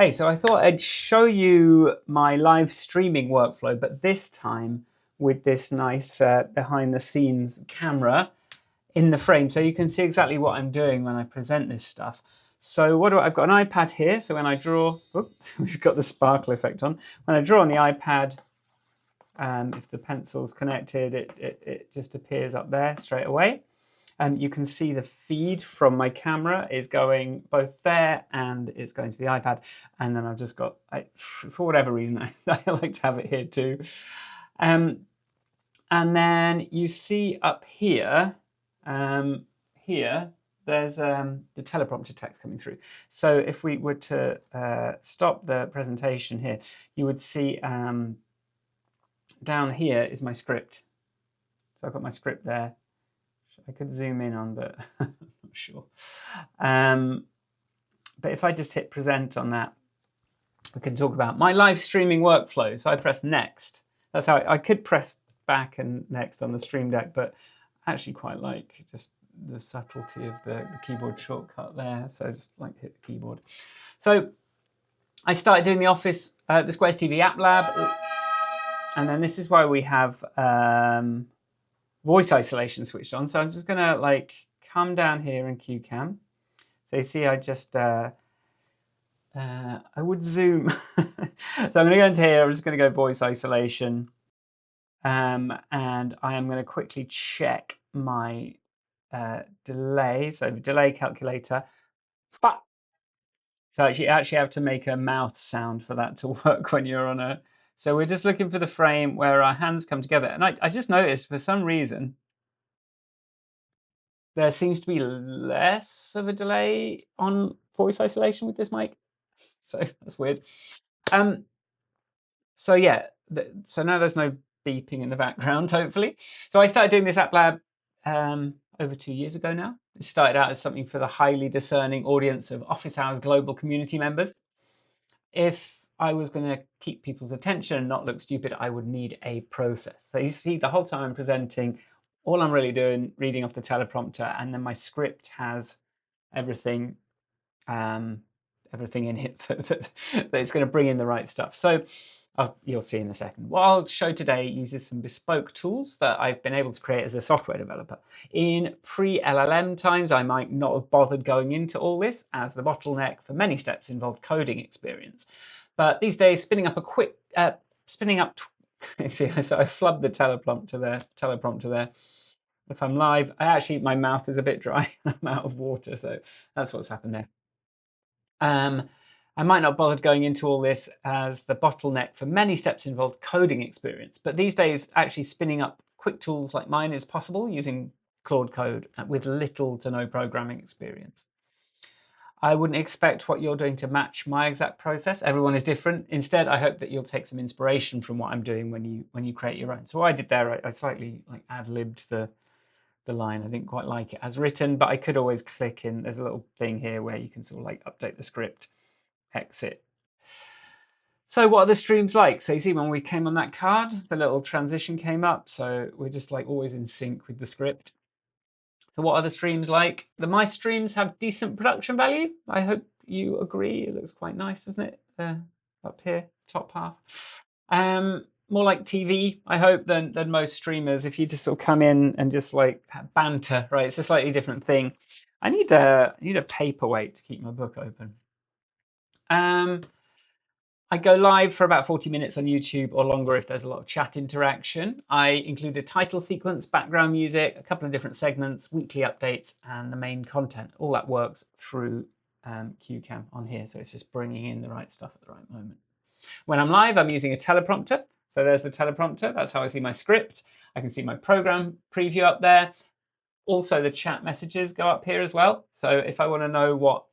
Hey, so I thought I'd show you my live streaming workflow, but this time with this nice behind the scenes camera in the frame, so you can see exactly what I'm doing when I present this stuff. So I've got an iPad here, so when I draw, we've got the sparkle effect on. When I draw on the iPad, if the pencil's connected, it just appears up there straight away. You can see the feed from my camera is going both there and it's going to the iPad. And then I've just got, for whatever reason, I like to have it here too. And then you see up here, there's the teleprompter text coming through. So if we were to stop the presentation here, you would see down here is my script. So I've got my script there. I could zoom in on, but I'm not sure. But if I just hit present on that, we can talk about my live streaming workflow. So I press next. That's how I could press back and next on the Stream Deck, but I actually quite like just the subtlety of the keyboard shortcut there. So I just like to hit the keyboard. So I started doing the Office, the Squares TV App Lab, and then this is why we have voice isolation switched on. So I'm just gonna come down here in QCam. So you see I just, I would zoom. So I'm gonna go into here, I'm just gonna go voice isolation. And I am gonna quickly check my delay. So delay calculator. So you actually have to make a mouth sound for that to work when you're on a, so we're just looking for the frame where our hands come together. And I just noticed for some reason, there seems to be less of a delay on voice isolation with this mic. So that's weird. So yeah, so now there's no beeping in the background, hopefully. So I started doing this App Lab over 2 years ago now. It started out as something for the highly discerning audience of Office Hours Global community members. If I was going to keep people's attention and not look stupid, I would need a process. So you see the whole time I'm presenting, all I'm really doing, reading off the teleprompter, and then my script has everything everything in it that it's going to bring in the right stuff. So you'll see in a second. What I'll show today uses some bespoke tools that I've been able to create as a software developer. In pre-LLM times, I might not have bothered going into all this, as the bottleneck for many steps involved coding experience. But these days, spinning up, see, so I flubbed the teleprompter there. If I'm live, my mouth is a bit dry. I'm out of water, so that's what's happened there. I might not bother going into all this, as the bottleneck for many steps involved coding experience. But these days, actually spinning up quick tools like mine is possible using Claude Code with little to no programming experience. I wouldn't expect what you're doing to match my exact process. Everyone is different. Instead, I hope that you'll take some inspiration from what I'm doing when you create your own. So what I did there, I slightly ad-libbed the line. I didn't quite like it as written, but I could always click in. There's a little thing here where you can sort of update the script, exit. So what are the streams like? So you see when we came on that card, the little transition came up. So we're just always in sync with the script. So what are the streams like? My streams have decent production value. I hope you agree. It looks quite nice, doesn't it? Up here, top half. More like TV, I hope, than most streamers. If you just sort of come in and just banter, right? It's a slightly different thing. I need a paperweight to keep my book open. I go live for about 40 minutes on YouTube or longer if there's a lot of chat interaction. I include a title sequence, background music, a couple of different segments, weekly updates, and the main content. All that works through QCam on here. So it's just bringing in the right stuff at the right moment. When I'm live, I'm using a teleprompter. So there's the teleprompter. That's how I see my script. I can see my program preview up there. Also, the chat messages go up here as well. So if I want to know what,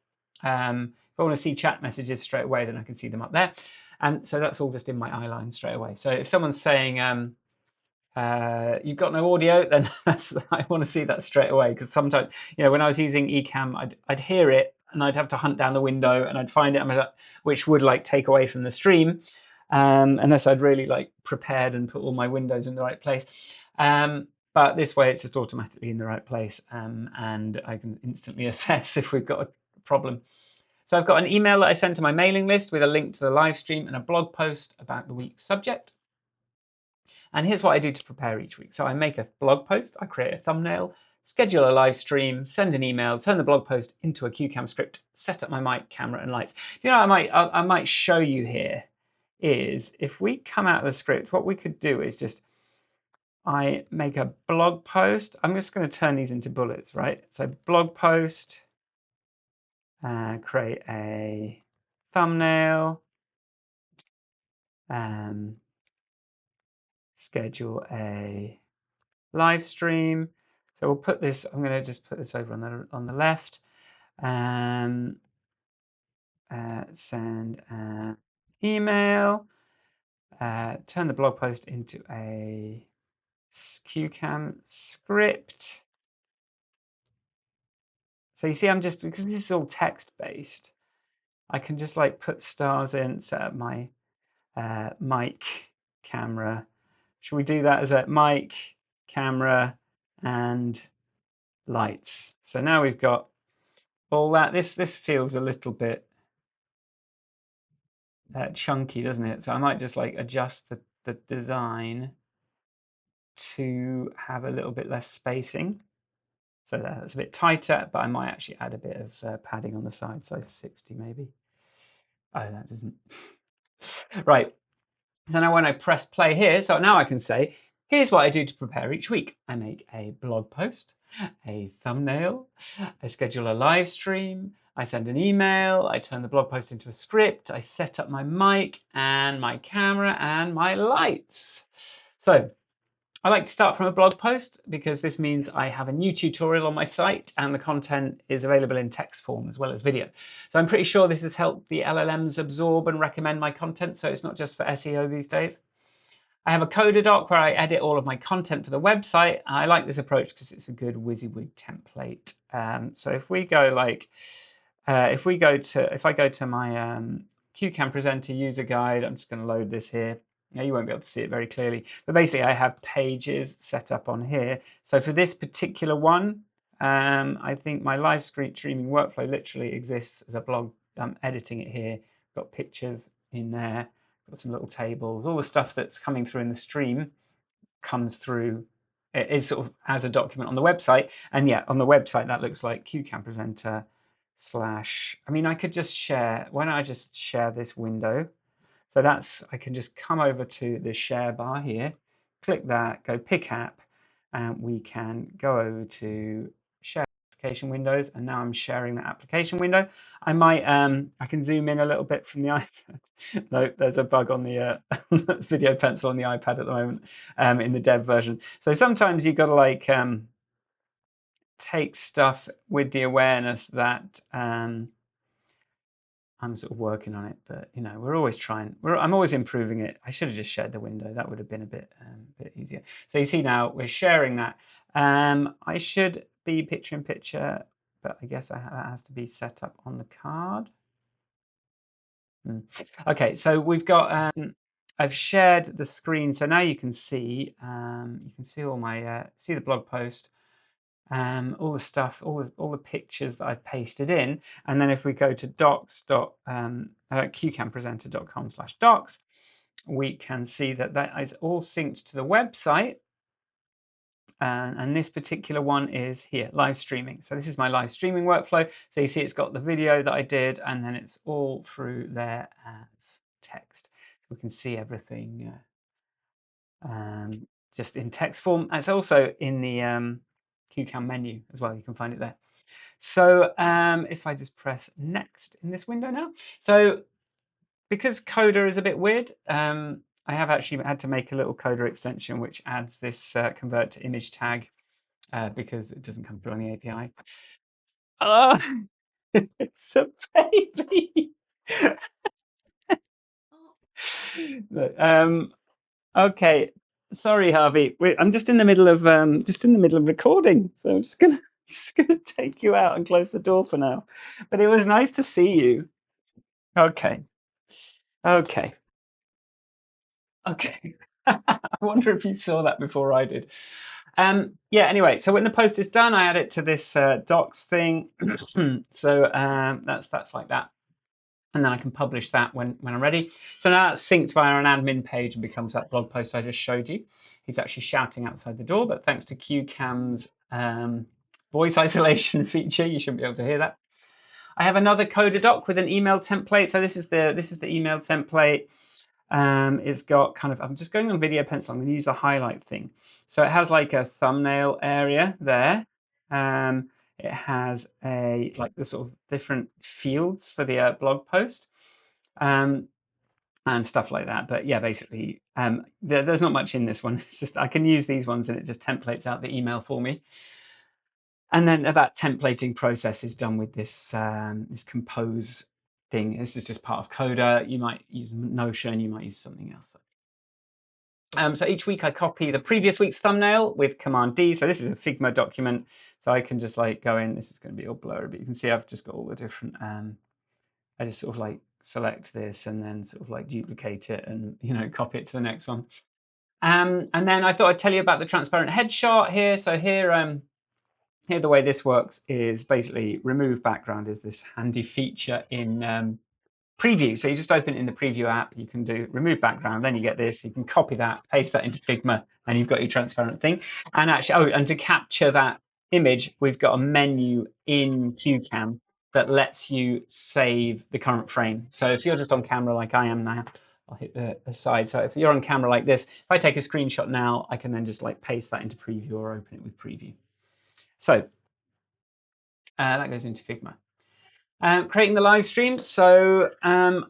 if I want to see chat messages straight away, then I can see them up there. And so that's all just in my eyeline straight away. So if someone's saying, you've got no audio, then I want to see that straight away. Because sometimes, when I was using Ecamm, I'd hear it and I'd have to hunt down the window and I'd find it, which would take away from the stream, unless I'd really prepared and put all my windows in the right place. But this way, it's just automatically in the right place, and I can instantly assess if we've got a problem. So I've got an email that I send to my mailing list with a link to the live stream and a blog post about the week's subject. And here's what I do to prepare each week. So I make a blog post, I create a thumbnail, schedule a live stream, send an email, turn the blog post into a QCam script, set up my mic, camera, and lights. You know, I might show you here is if we come out of the script, what we could do is just I make a blog post. I'm just going to turn these into bullets, right? So blog post, create a thumbnail, schedule a live stream. So we'll put this, I'm going to just put this over on the left. Send an email, turn the blog post into a QCam script. So you see, I'm just, because this is all text based, I can just like put stars in, set up my mic, camera. Should we do that as a mic, camera, and lights? So now we've got all that. This feels a little bit chunky, doesn't it? So I might just like adjust the design to have a little bit less spacing. So that's a bit tighter, but I might actually add a bit of padding on the side, size 60 maybe. Oh, that doesn't. Right. So now when I press play here, so now I can say, here's what I do to prepare each week. I make a blog post, a thumbnail, I schedule a live stream, I send an email, I turn the blog post into a script, I set up my mic and my camera and my lights. So I like to start from a blog post because this means I have a new tutorial on my site and the content is available in text form as well as video. So I'm pretty sure this has helped the LLMs absorb and recommend my content, so it's not just for SEO these days. I have a Coder doc where I edit all of my content for the website. I like this approach because it's a good WYSIWYG template. So if we go like, if I go to my QCam Presenter user guide, I'm just going to load this here. Now you won't be able to see it very clearly, but basically I have pages set up on here. So for this particular one, I think my live streaming workflow literally exists as a blog. I'm editing it here, got pictures in there, got some little tables, all the stuff that's coming through in the stream comes through, it is sort of as a document on the website. And yeah, on the website that looks like QCam Presenter / I mean, I could just share, why don't I just share this window? So that's, I can just come over to the share bar here, click that, go pick app, and we can go over to share application windows. And now I'm sharing that application window. I might, I can zoom in a little bit from the iPad. No, there's a bug on the video pencil on the iPad at the moment in the dev version. So sometimes you've got to like take stuff with the awareness that I'm sort of working on it, but you know, we're always trying. I'm always improving it. I should have just shared the window. That would have been a bit easier. So you see now we're sharing that. I should be picture in picture, but I guess that has to be set up on the card. Okay, so we've got. I've shared the screen, so now you can see. You can see all my see the blog post. All the stuff, all the pictures that I've pasted in. And then if we go to qcampresenter.com/docs, we can see that that is all synced to the website. And this particular one is here, live streaming. So this is my live streaming workflow. So you see it's got the video that I did, and then it's all through there as text. We can see everything just in text form. It's also in the QCam menu as well. You can find it there. So if I just press next in this window now. So because Coder is a bit weird, I have actually had to make a little Coder extension which adds this convert to image tag because it doesn't come through on the API. Oh, it's a baby. Look, okay. Sorry, Harvey. I'm just in the middle of recording, so I'm just gonna take you out and close the door for now. But it was nice to see you. Okay. I wonder if you saw that before I did. Yeah. Anyway, so when the post is done, I add it to this docs thing. So that's like that. and then I can publish that when I'm ready. So now that's synced via an admin page and becomes that blog post I just showed you. He's actually shouting outside the door, but thanks to QCam's voice isolation feature, you shouldn't be able to hear that. I have another Coda doc with an email template. So this is the email template. It's got kind of, I'm just going on Video Pencil. I'm going to use the highlight thing. So it has like a thumbnail area there. It has like the sort of different fields for the blog post and stuff like that. But yeah, basically, there's not much in this one. It's just I can use these ones and it just templates out the email for me. And then that templating process is done with this this compose thing. This is just part of Coda. You might use Notion, you might use something else. So each week I copy the previous week's thumbnail with Command D. So this is a Figma document. So I can just like go in, this is going to be all blurry, but you can see I've just got all the different, I just sort of like select this and then sort of like duplicate it and, you know, copy it to the next one. And then I thought I'd tell you about the transparent headshot here. So here, here the way this works is basically remove background is this handy feature in Preview. So you just open it in the Preview app, you can do remove background, then you get this, you can copy that, paste that into Figma, and you've got your transparent thing. And actually, and to capture that image, we've got a menu in QCam that lets you save the current frame. So if you're just on camera like I am now, I'll hit the side. So if you're on camera like this, if I take a screenshot now, I can then just like paste that into Preview or open it with Preview. So that goes into Figma. Creating the live stream. So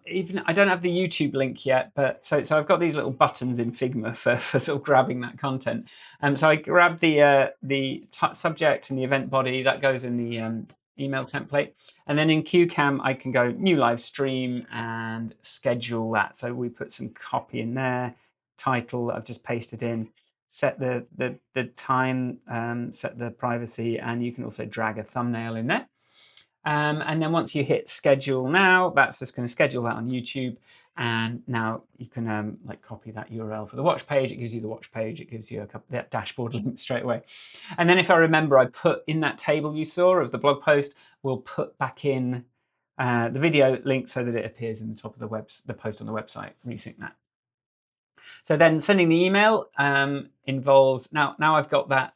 even I don't have the YouTube link yet, but so I've got these little buttons in Figma for sort of grabbing that content. So I grab the subject and the event body that goes in the email template, and then in QCam I can go new live stream and schedule that. So we put some copy in there, title I've just pasted in, set the time, set the privacy, and you can also drag a thumbnail in there. And then once you hit schedule now, that's just going to schedule that on YouTube. And now you can like copy that URL for the watch page. It gives you the watch page. It gives you a couple that dashboard link straight away. And then if I remember, I put in that table you saw of the blog post, we'll put back in the video link so that it appears in the top of the post on the website, resync that. So then sending the email involves, now I've got that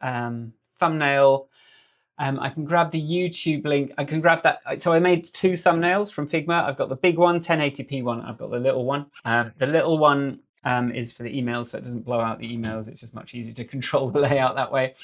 thumbnail. I can grab the YouTube link. I can grab that. So I made two thumbnails from Figma. I've got the big one, 1080p one. I've got the little one. The little one is for the emails, so it doesn't blow out the emails. It's just much easier to control the layout that way.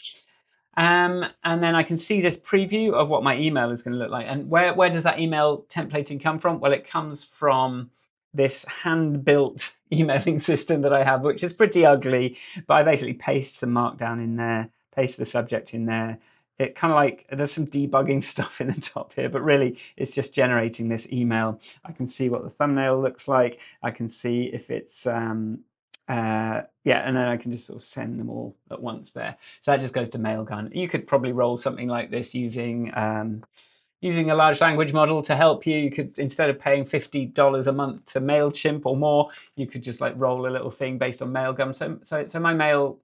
And then I can see this preview of what my email is going to look like. And where does that email templating come from? Well, it comes from this hand-built emailing system that I have, which is pretty ugly, but I basically paste some markdown in there, paste the subject in there. It kind of like, there's some debugging stuff in the top here, but really it's just generating this email. I can see what the thumbnail looks like. I can see if it's, yeah, and then I can just sort of send them all at once there. So that just goes to Mailgun. You could probably roll something like this using using a large language model to help you. You could, instead of paying $50 a month to MailChimp or more, you could just like roll a little thing based on Mailgun. So my mail,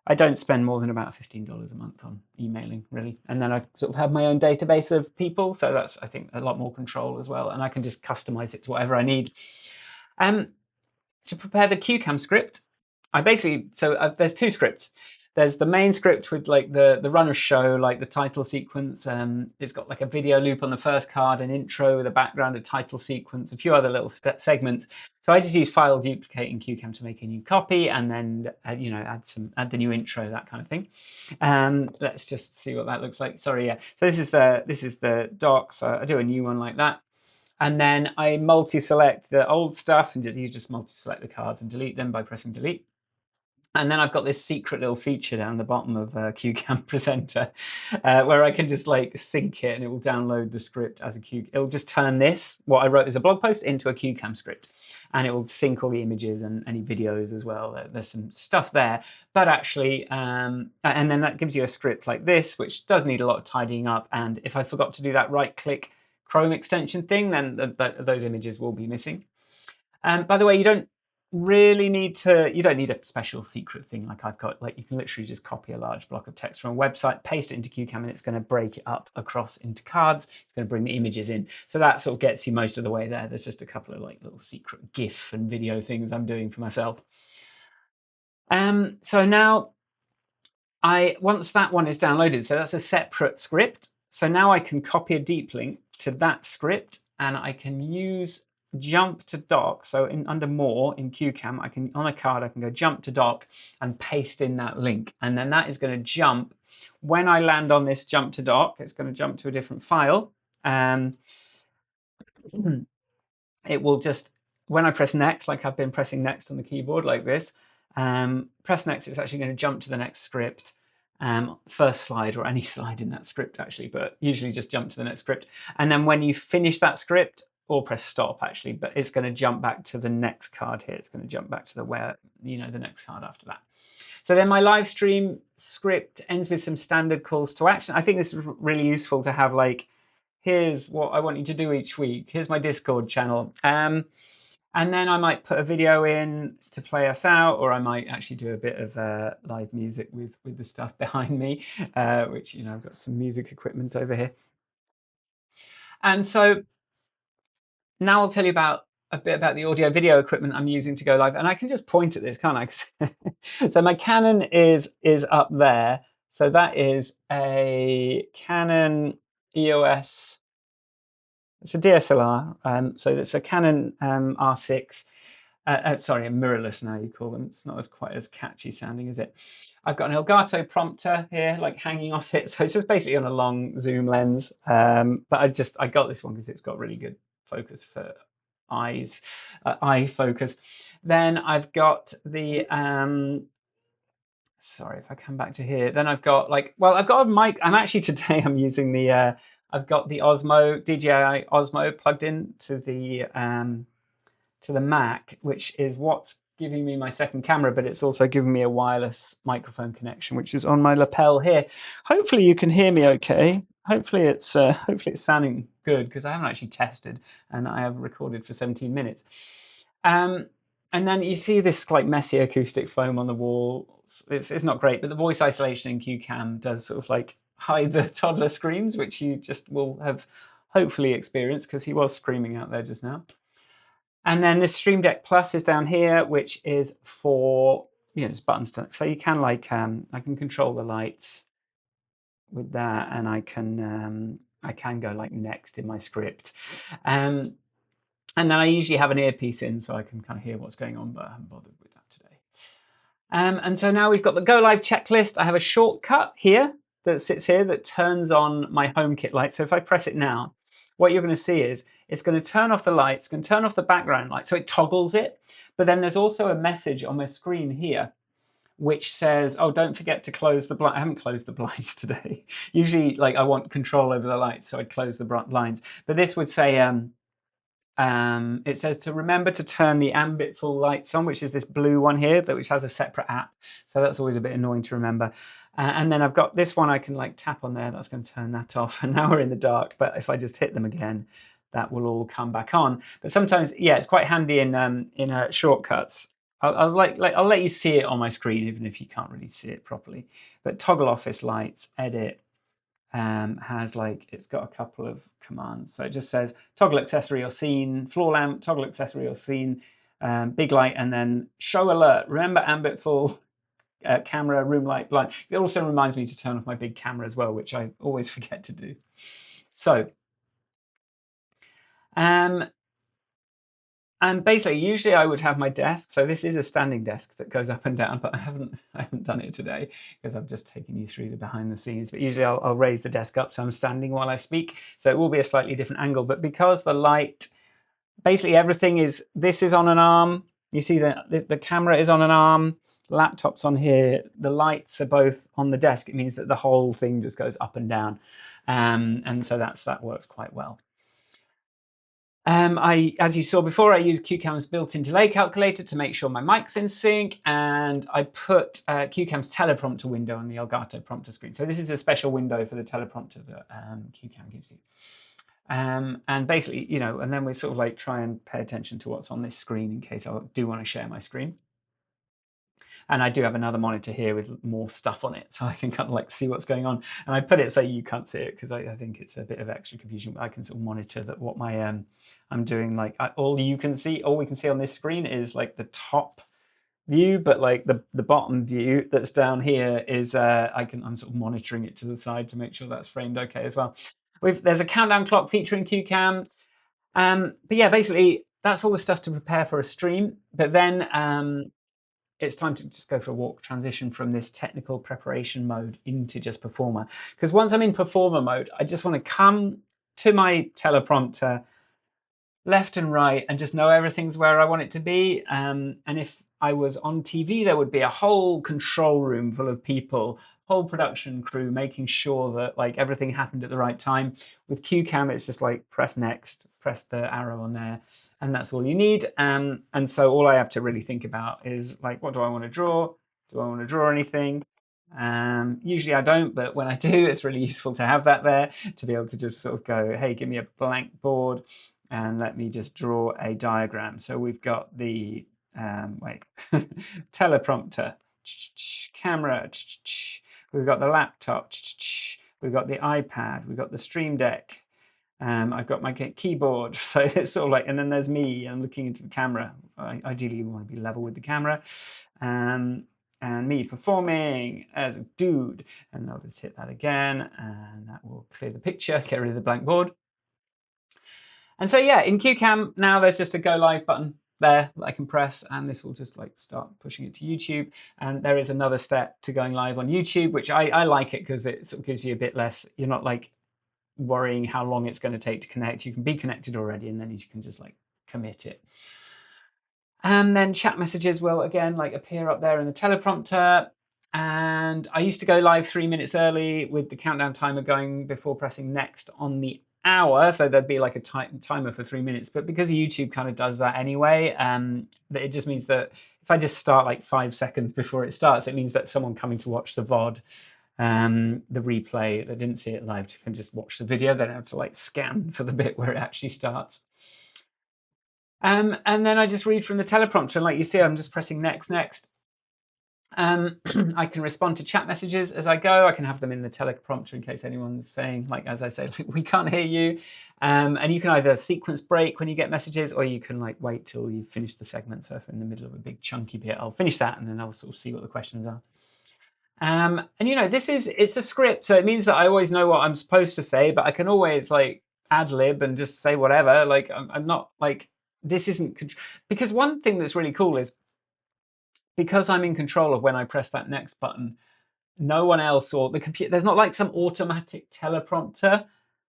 I don't spend more than about $15 a month on emailing, really. And then I sort of have my own database of people. So that's, I think, a lot more control as well. And I can just customize it to whatever I need. To prepare the QCam script, I basically, so there's two scripts. There's the main script with like the run of show, like the title sequence. It's got like a video loop on the first card, an intro with a background, a title sequence, a few other little segments. So I just use file duplicate in QCam to make a new copy, and then you know, add the new intro, that kind of thing. Let's just see what that looks like. Sorry, yeah. So this is the doc. So I do a new one like that. And then I multi-select the old stuff, and you just multi-select the cards and delete them by pressing delete. And then I've got this secret little feature down the bottom of QCam Presenter where I can just like sync it and it will download the script as a QCam. It'll just turn this, what I wrote as a blog post, into a QCam script. And it will sync all the images and any videos as well. There's some stuff there. But actually, and then that gives you a script like this, which does need a lot of tidying up. And if I forgot to do that right-click Chrome extension thing, then those images will be missing. By the way, you don't really need to, you don't need a special secret thing like I've got. Like, you can literally just copy a large block of text from a website, paste it into QCam, and it's going to break it up across into cards. It's going to bring the images in. So that sort of gets you most of the way there. There's just a couple of like little secret GIF and video things I'm doing for myself. So now once that one is downloaded, so that's a separate script. So now I can copy a deep link to that script, and I can use jump to dock. So under more in QCam, I can, on a card, I can go jump to dock and paste in that link. And then that is going to jump. When I land on this jump to dock, it's going to jump to a different file. It will just, when I press next, like I've been pressing next on the keyboard like this, press next, it's actually going to jump to the next script. First slide, or any slide in that script actually, but usually just jump to the next script. And then when you finish that script, or press stop actually, but it's going to jump back to the next card here. It's going to jump back to the next card after that. So then my live stream script ends with some standard calls to action. I think this is really useful to have, like, here's what I want you to do each week. Here's my Discord channel. And then I might put a video in to play us out, or I might actually do a bit of live music with the stuff behind me, which, I've got some music equipment over here. And so now I'll tell you a bit about the audio video equipment I'm using to go live. And I can just point at this, can't I? So my Canon is up there. So that is a Canon EOS. It's a DSLR. So it's a Canon R6. Sorry, a mirrorless now you call them. It's not quite as catchy sounding, is it? I've got an Elgato prompter here, like hanging off it. So it's just basically on a long zoom lens. But I got this one because it's got really good focus for eyes, eye focus. Then I've got the, sorry, if I come back to here, then I've got I've got a mic. Today I'm using the, I've got the Osmo, DJI Osmo plugged in to the Mac, which is what's giving me my second camera, but it's also giving me a wireless microphone connection, which is on my lapel here. Hopefully you can hear me okay. Hopefully it's sounding good, because I haven't actually tested, and I have recorded for 17 minutes. And then you see this like messy acoustic foam on the wall. It's not great, but the voice isolation in QCam does sort of like hide the toddler screams, which you just will have hopefully experienced, because he was screaming out there just now. And then this Stream Deck Plus is down here, which is for, just buttons to, so you can I can control the lights with that, and I can go like next in my script. And then I usually have an earpiece in, so I can kind of hear what's going on, but I haven't bothered with that today. And so now we've got the Go Live checklist. I have a shortcut here that sits here that turns on my HomeKit light. So if I press it now, what you're going to see is it's going to turn off the lights, going to turn off the background light, so it toggles it. But then there's also a message on my screen here which says, oh, don't forget to close the blind. I haven't closed the blinds today. Usually, I want control over the lights, so I'd close the blinds. But this would say, it says to remember to turn the ambit full lights on, which is this blue one here, which has a separate app. So that's always a bit annoying to remember. And then I've got this one I can tap on there. That's going to turn that off. And now we're in the dark. But if I just hit them again, that will all come back on. But sometimes, yeah, it's quite handy in shortcuts. I'll let you see it on my screen, even if you can't really see it properly. But toggle office lights, edit, has it's got a couple of commands. So it just says toggle accessory or scene, floor lamp, toggle accessory or scene, big light, and then show alert. Remember ambit full, camera, room light, blind. It also reminds me to turn off my big camera as well, which I always forget to do. So, and basically, usually I would have my desk. So this is a standing desk that goes up and down, but I haven't done it today because I've just taken you through the behind the scenes. But usually I'll raise the desk up so I'm standing while I speak. So it will be a slightly different angle. But because the light, basically everything is, this is on an arm. You see the camera is on an arm, laptop's on here, the lights are both on the desk. It means that the whole thing just goes up and down. And so that works quite well. As you saw before, I use QCam's built-in delay calculator to make sure my mic's in sync, and I put QCam's teleprompter window on the Elgato prompter screen. So this is a special window for the teleprompter that QCam gives you. And basically, you know, and then we sort of like try and pay attention to what's on this screen in case I do want to share my screen. And I do have another monitor here with more stuff on it, so I can kind of like see what's going on. And I put it so you can't see it because I think it's a bit of extra confusion. But I can sort of monitor that what my I'm doing. Like all we can see on this screen is like the top view, but like the bottom view that's down here is I'm sort of monitoring it to the side to make sure that's framed okay as well. There's a countdown clock feature in QCam. But yeah, basically that's all the stuff to prepare for a stream. But then it's time to just go for a walk, transition from this technical preparation mode into just performer. Because once I'm in performer mode, I just want to come to my teleprompter left and right and just know everything's where I want it to be. And if I was on TV, there would be a whole control room full of people, whole production crew, making sure that like everything happened at the right time. With QCam, it's just like press next, press the arrow on there, and that's all you need. And so all I have to really think about is like, what do I want to draw? Do I want to draw anything? Usually I don't, but when I do, it's really useful to have that there to be able to just sort of go, hey, give me a blank board and let me just draw a diagram. So we've got the teleprompter, camera, we've got the laptop, we've got the iPad, we've got the Stream Deck, I've got my keyboard, so it's sort of like, and then there's me, I'm looking into the camera. Ideally, you want to be level with the camera. And me performing as a dude. And I'll just hit that again, and that will clear the picture, get rid of the blank board. And so yeah, in QCam, now there's just a go live button there that I can press, and this will just like start pushing it to YouTube. And there is another step to going live on YouTube, which I like it because it sort of gives you a bit less, you're not like worrying how long it's going to take to connect. You can be connected already, and then you can just like commit it. And then chat messages will again like appear up there in the teleprompter. And I used to go live 3 minutes early with the countdown timer going before pressing next on the hour. So there'd be like a timer for 3 minutes. But because YouTube kind of does that anyway, it just means that if I just start like 5 seconds before it starts, it means that someone coming to watch the VOD, the replay that didn't see it live, can just watch the video. They don't have to like scan for the bit where it actually starts. And then I just read from the teleprompter, and like you see, I'm just pressing next. I can respond to chat messages as I go. I can have them in the teleprompter in case anyone's saying, like, as I say, like, we can't hear you. And you can either sequence break when you get messages, or you can like wait till you finish the segment. So if in the middle of a big chunky bit, I'll finish that, and then I'll sort of see what the questions are. And you know, it's a script, so it means that I always know what I'm supposed to say, but I can always like ad lib and just say whatever. Like I'm not like, this isn't, because one thing that's really cool is because I'm in control of when I press that next button, no one else or the computer, there's not like some automatic teleprompter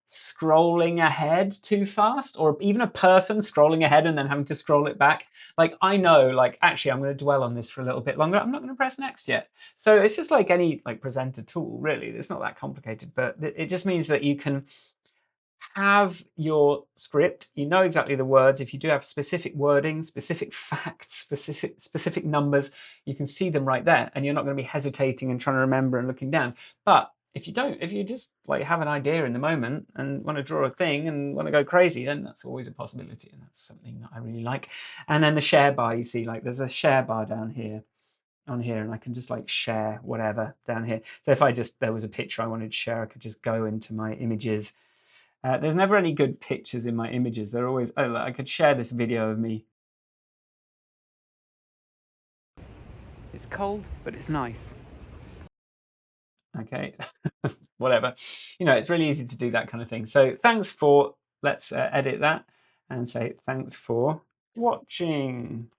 scrolling ahead too fast, or even a person scrolling ahead and then having to scroll it back. Like I know, like actually I'm going to dwell on this for a little bit longer. I'm not going to press next yet. So it's just like any like presenter tool, really. It's not that complicated, but it just means that you can have your script, you know exactly the words. If you do have specific wording, specific facts, specific numbers, you can see them right there, and you're not going to be hesitating and trying to remember and looking down. But if you don't, if you just like have an idea in the moment and want to draw a thing and want to go crazy, then that's always a possibility, and that's something that I really like. And then the share bar, you see, like there's a share bar down here on here, and I can just like share whatever down here. So if there was a picture I wanted to share, I could just go into my images. There's never any good pictures in my images. They're always, oh, look, I could share this video of me. It's cold, but it's nice. Okay, whatever. You know, it's really easy to do that kind of thing. So thanks for, let's edit that and say thanks for watching.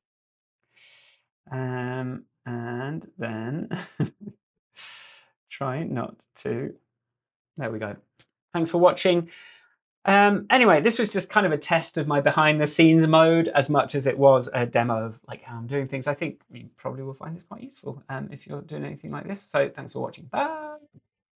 And then try not to, there we go. Thanks for watching. Anyway, this was just kind of a test of my behind the scenes mode as much as it was a demo of like how I'm doing things. I think you probably will find this quite useful if you're doing anything like this. So thanks for watching. Bye.